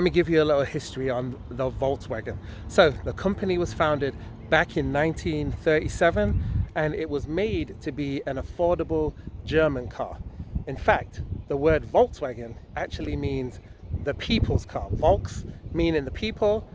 Let me give you a little history on the Volkswagen. So the company was founded back in 1937 and it was made to be an affordable German car. In fact, the word Volkswagen actually means the people's car. Volks meaning the people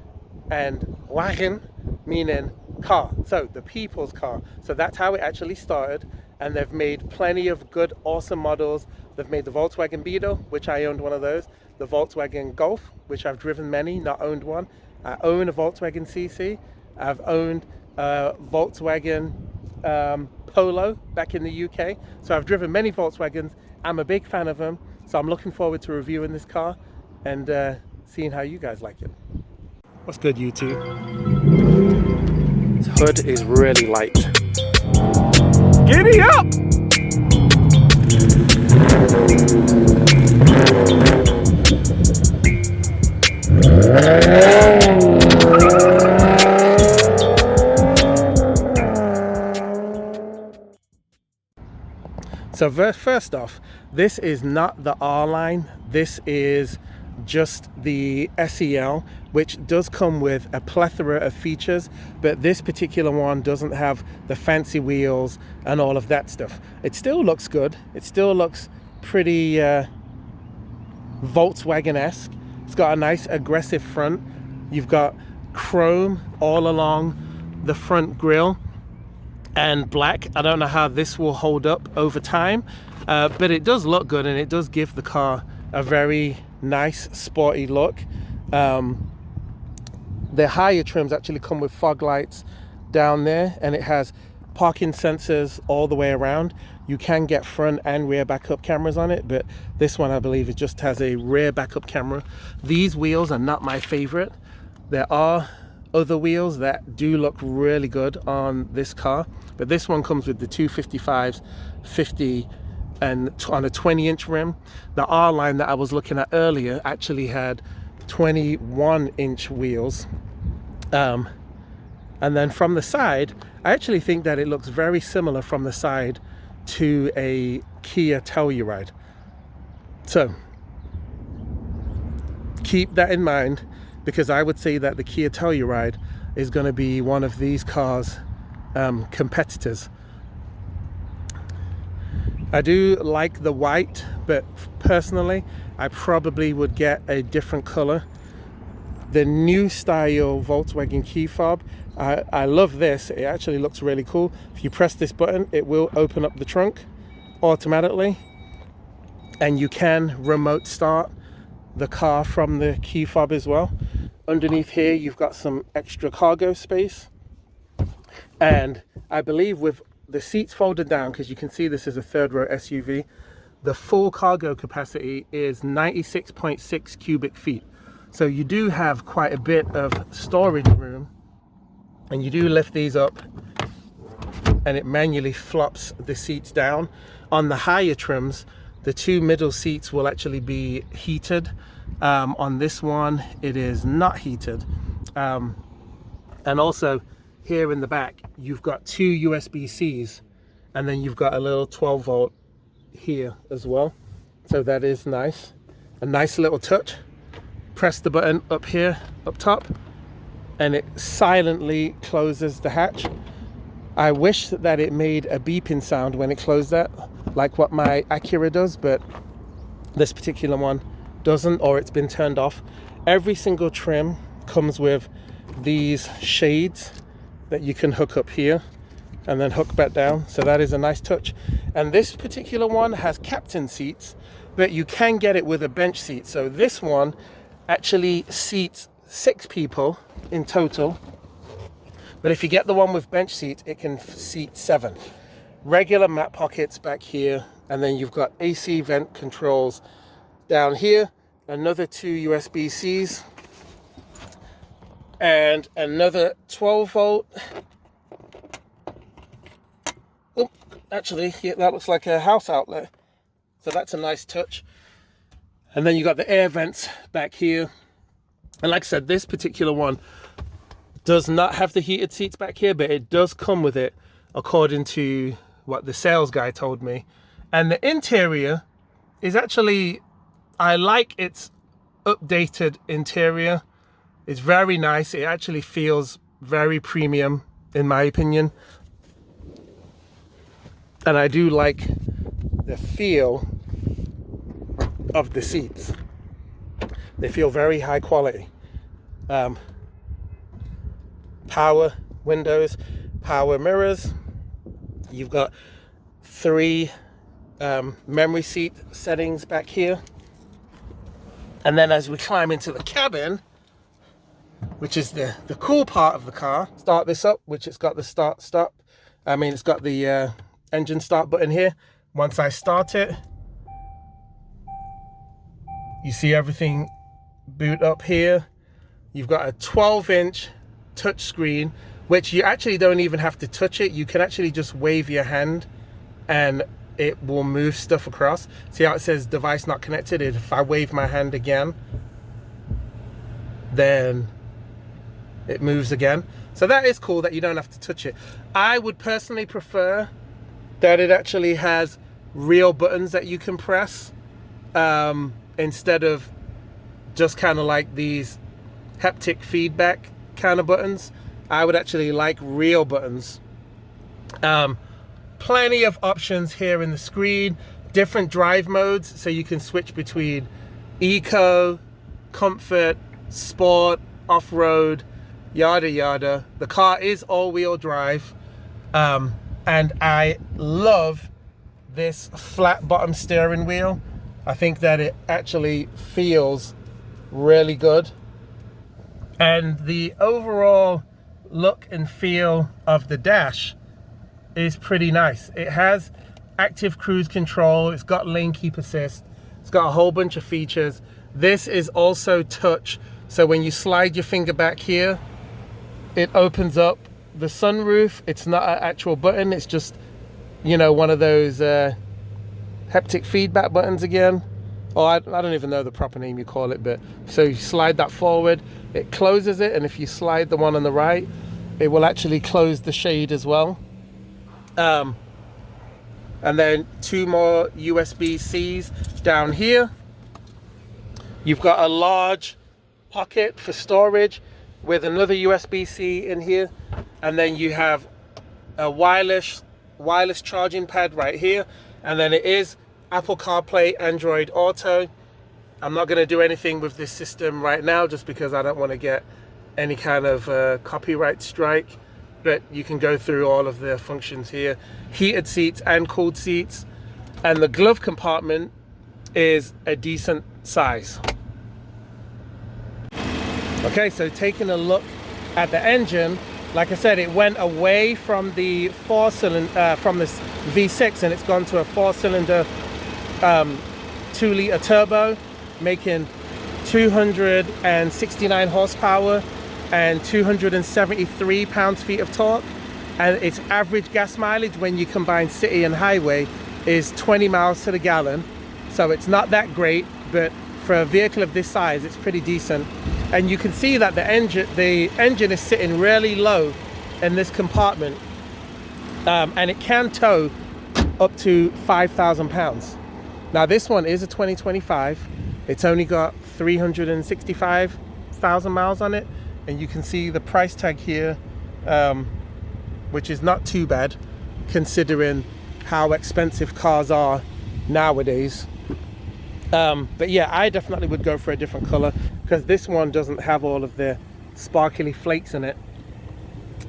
and Wagen meaning car. So the people's car. So that's how it actually started, and they've made plenty of good, awesome models. They've made the Volkswagen Beetle, which I owned one of those, the Volkswagen Golf, which I've driven many, not owned one. I own a Volkswagen CC. I've owned a Volkswagen Polo back in the UK. So I've driven many Volkswagens. I'm a big fan of them. So I'm looking forward to reviewing this car and seeing how you guys like it. What's good, YouTube? This hood is really light. Giddy up! So first off, this is not the R line. This is just the SEL, which does come with a plethora of features, but this particular one doesn't have the fancy wheels and all of that stuff. It still looks good. It still looks pretty Volkswagen-esque. It's got a nice aggressive front. You've got chrome all along the front grille and black. I don't know how this will hold up over time, but it does look good and it does give the car a very nice sporty look. The higher trims actually come with fog lights down there, and it has parking sensors all the way around. You can get front and rear backup cameras on it, but this one I believe it just has a rear backup camera. These wheels are not my favorite. There are other wheels that do look really good on this car, but this one comes with the 255s, 50 and on a 20-inch rim. The R line that I was looking at earlier actually had 21-inch wheels. And then from the side, I actually think that it looks very similar from the side to a Kia Telluride. So keep that in mind, because I would say that the Kia Telluride is going to be one of these cars' competitors. I do like the white, but personally I probably would get a different color. The new style Volkswagen key fob, I love this. It actually looks really cool. If you press this button, it will open up the trunk automatically, and you can remote start the car from the key fob as well. Underneath here you've got some extra cargo space, and I believe with the seats folded down, because you can see this is a third row SUV, the full cargo capacity is 96.6 cubic feet. So you do have quite a bit of storage room, and you do lift these up and it manually flops the seats down. On the higher trims, the two middle seats will actually be heated. On this one it is not heated, and also here in the back you've got two USB-Cs, and then you've got a little 12-volt here as well. So that is nice, a nice little touch. Press the button up here up top and it silently closes the hatch. I wish that it made a beeping sound when it closed that, like what my Acura does, but this particular one doesn't, or it's been turned off. Every single trim comes with these shades that you can hook up here and then hook back down, so that is a nice touch. And this particular one has captain seats, but you can get it with a bench seat. So this one actually seats 6 people in total, but if you get the one with bench seats, it can seat 7. Regular mat pockets back here, and then you've got AC vent controls down here, another 2 USB-Cs, and another 12-volt. Oh, actually, yeah, that looks like a house outlet, so that's a nice touch. And then you got the air vents back here, and like I said, this particular one does not have the heated seats back here, but it does come with it according to what the sales guy told me. And the interior is actually, I like its updated interior. It's very nice. It actually feels very premium in my opinion. And I do like the feel of the seats. They feel very high quality. Power windows, power mirrors. You've got 3 memory seat settings back here. And then as we climb into the cabin, which is the cool part of the car, start this up, which it's got the it's got the engine start button here. Once I start it, you see everything boot up here. You've got a 12-inch touch screen, which you actually don't even have to touch it. You can actually just wave your hand and it will move stuff across. See how it says device not connected? If I wave my hand again, then it moves again. So that is cool that you don't have to touch it. I would personally prefer that it actually has real buttons that you can press instead of just kind of like these haptic feedback kind of buttons. I would actually like real buttons. Plenty of options here in the screen, different drive modes, so you can switch between eco, comfort, sport, off-road, yada yada. The car is all-wheel drive, and I love this flat bottom steering wheel. I think that it actually feels really good, and the overall look and feel of the dash is pretty nice. It has active cruise control, it's got lane keep assist, it's got a whole bunch of features. This is also touch, so when you slide your finger back here, it opens up the sunroof. It's not an actual button, it's just, you know, one of those haptic feedback buttons again. Or I don't even know the proper name you call it, but so you slide that forward, it closes it, and if you slide the one on the right, it will actually close the shade as well. And then 2 more USB-Cs down here. You've got a large pocket for storage with another USB-C in here, and then you have a wireless charging pad right here, and then it is Apple CarPlay, Android Auto. I'm not going to do anything with this system right now just because I don't want to get any kind of copyright strike, but you can go through all of the functions here. Heated seats and cooled seats, and the glove compartment is a decent size. Okay, so taking a look at the engine, like I said, it went away from the from this V6, and it's gone to a 4-cylinder 2-liter turbo, making 269 horsepower and 273 pounds-feet of torque. And its average gas mileage when you combine city and highway is 20 miles to the gallon. So it's not that great, but for a vehicle of this size, it's pretty decent. And you can see that the engine is sitting really low in this compartment, and it can tow up to 5,000 pounds. Now this one is a 2025. It's only got 365,000 miles on it, and you can see the price tag here, which is not too bad considering how expensive cars are nowadays. But yeah, I definitely would go for a different color because this one doesn't have all of the sparkly flakes in it.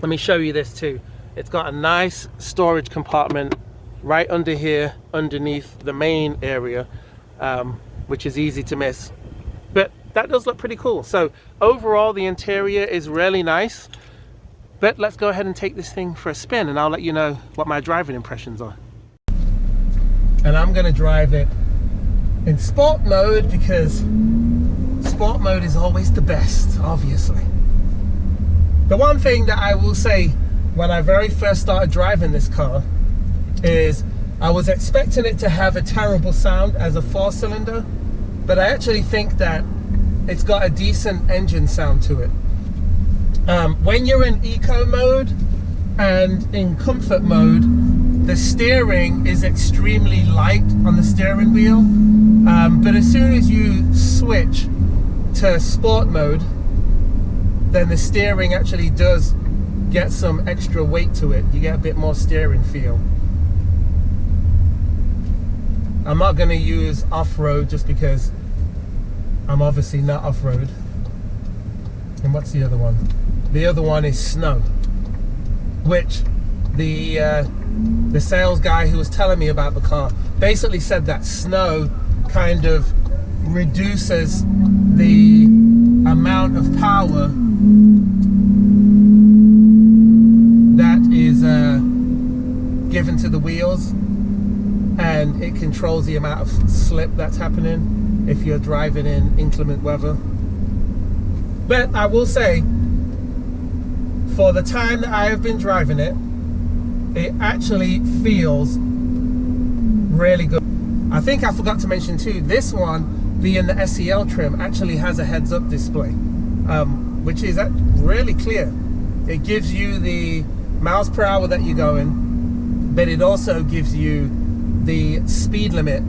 Let me show you this too. It's got a nice storage compartment right under here, underneath the main area, which is easy to miss. But that does look pretty cool. So overall, the interior is really nice. But let's go ahead and take this thing for a spin, and I'll let you know what my driving impressions are. And I'm gonna drive it in sport mode because sport mode is always the best, obviously. The one thing that I will say when I very first started driving this car is I was expecting it to have a terrible sound as a 4-cylinder, but I actually think that it's got a decent engine sound to it. When you're in eco mode and in comfort mode, the steering is extremely light on the steering wheel, but as soon as you switch to sport mode, then the steering actually does get some extra weight to it. You get a bit more steering feel. I'm not going to use off-road just because I'm obviously not off-road. And what's the other one? The other one is snow, which the sales guy who was telling me about the car basically said that snow kind of reduces the amount of power that is given to the wheels, and it controls the amount of slip that's happening if you're driving in inclement weather. But I will say, for the time that I have been driving it, it actually feels really good. I think I forgot to mention too, this one, being the SEL trim, actually has a heads-up display, which is really clear. It gives you the miles per hour that you're going, but it also gives you the speed limit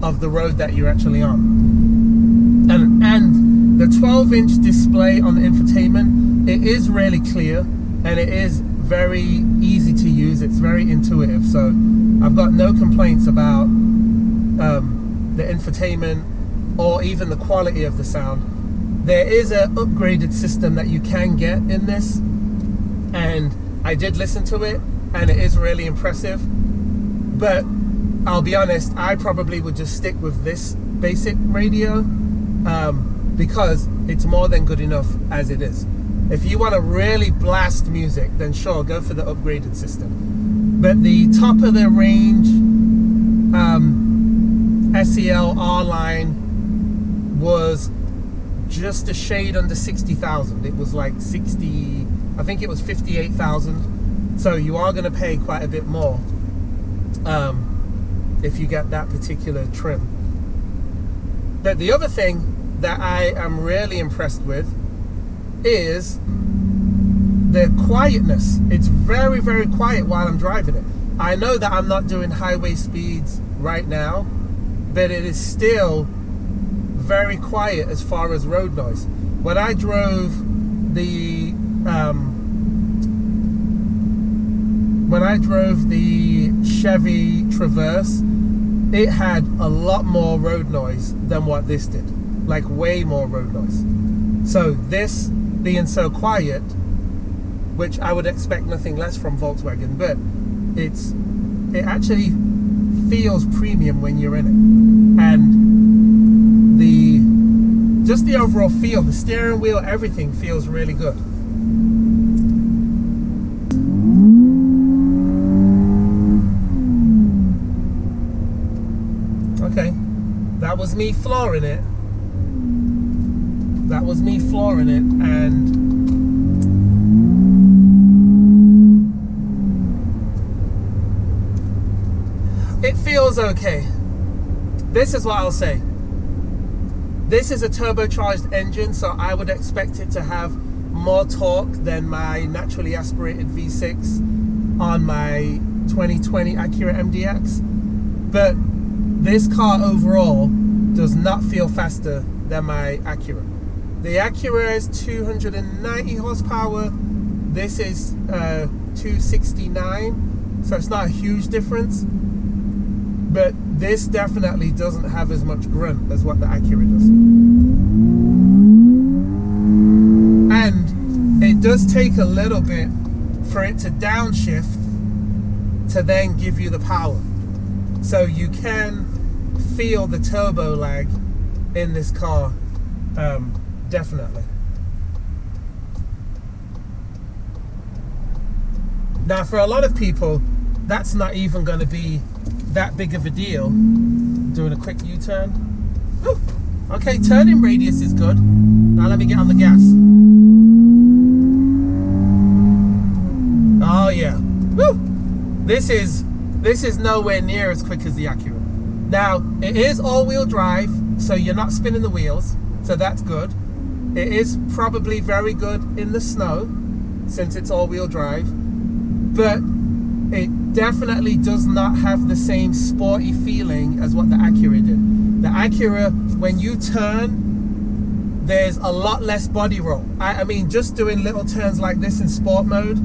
of the road that you're actually on. And the 12-inch display on the infotainment, it is really clear, and it is very easy to use. It's very intuitive, so I've got no complaints about the infotainment or even the quality of the sound. There is an upgraded system that you can get in this, and I did listen to it, and it is really impressive. But I'll be honest, I probably would just stick with this basic radio because it's more than good enough as it is. If you want to really blast music, then sure, go for the upgraded system. But the top of the range SEL R line was just a shade under 60,000. It was like 60, I think it was 58,000. So you are going to pay quite a bit more if you get that particular trim. But the other thing that I am really impressed with is the quietness. It's very, very quiet while I'm driving it. I know that I'm not doing highway speeds right now, but it is still very quiet as far as road noise. When I drove the Chevy Traverse, it had a lot more road noise than what this did, like way more road noise. So this being so quiet, which I would expect nothing less from Volkswagen, but it actually feels premium when you're in it. And just the overall feel, the steering wheel, everything feels really good. Okay, that was me flooring it. That was me flooring it, and it feels okay. This is what I'll say. This is a turbocharged engine, so I would expect it to have more torque than my naturally aspirated V6 on my 2020 Acura MDX. But this car overall does not feel faster than my Acura. The Acura is 290 horsepower. This is 269, so it's not a huge difference. But this definitely doesn't have as much grunt as what the Acura does. And it does take a little bit for it to downshift to then give you the power. So you can feel the turbo lag in this car, definitely. Now for a lot of people, that's not even going to be that big of a deal. Doing a quick U-turn. Woo! Okay, turning radius is good. Now let me get on the gas. Oh yeah. Woo! This is nowhere near as quick as the Acura. Now it is all-wheel drive, so you're not spinning the wheels, so that's good. It is probably very good in the snow since it's all-wheel drive, but it definitely does not have the same sporty feeling as what the Acura did. The Acura, when you turn, there's a lot less body roll. I mean, just doing little turns like this in sport mode,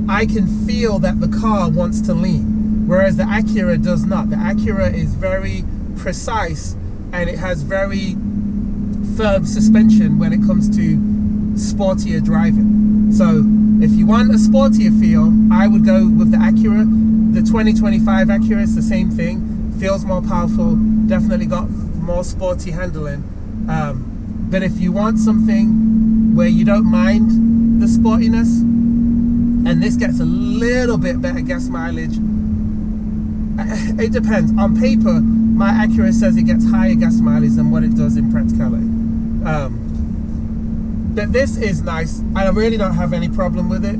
I can feel that the car wants to lean, whereas the Acura does not. The Acura is very precise and it has very firm suspension when it comes to sportier driving. So if you want a sportier feel, I would go with the Acura. The 2025 Acura is the same thing, feels more powerful, definitely got more sporty handling. But if you want something where you don't mind the sportiness, and this gets a little bit better gas mileage, it depends. On paper, my Acura says it gets higher gas mileage than what it does in practicality. But this is nice. I really don't have any problem with it.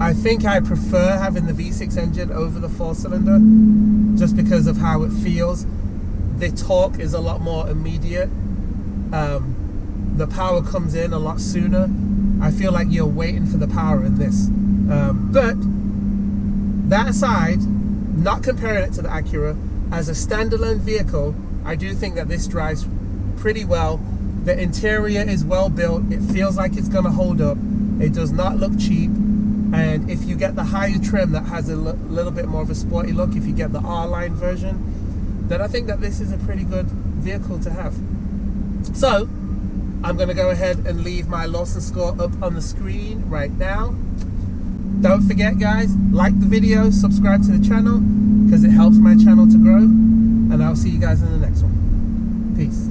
I think I prefer having the V6 engine over the 4-cylinder just because of how it feels. The torque is a lot more immediate. The power comes in a lot sooner. I feel like you're waiting for the power in this. But that aside, not comparing it to the Acura, as a standalone vehicle, I do think that this drives pretty well. The interior is well built. It feels like it's going to hold up. It does not look cheap. And if you get the higher trim that has a little bit more of a sporty look, if you get the R-Line version, then I think that this is a pretty good vehicle to have. So I'm going to go ahead and leave my Lawson score up on the screen right now. Don't forget, guys, like the video, subscribe to the channel because it helps my channel to grow, and I'll see you guys in the next one. Peace.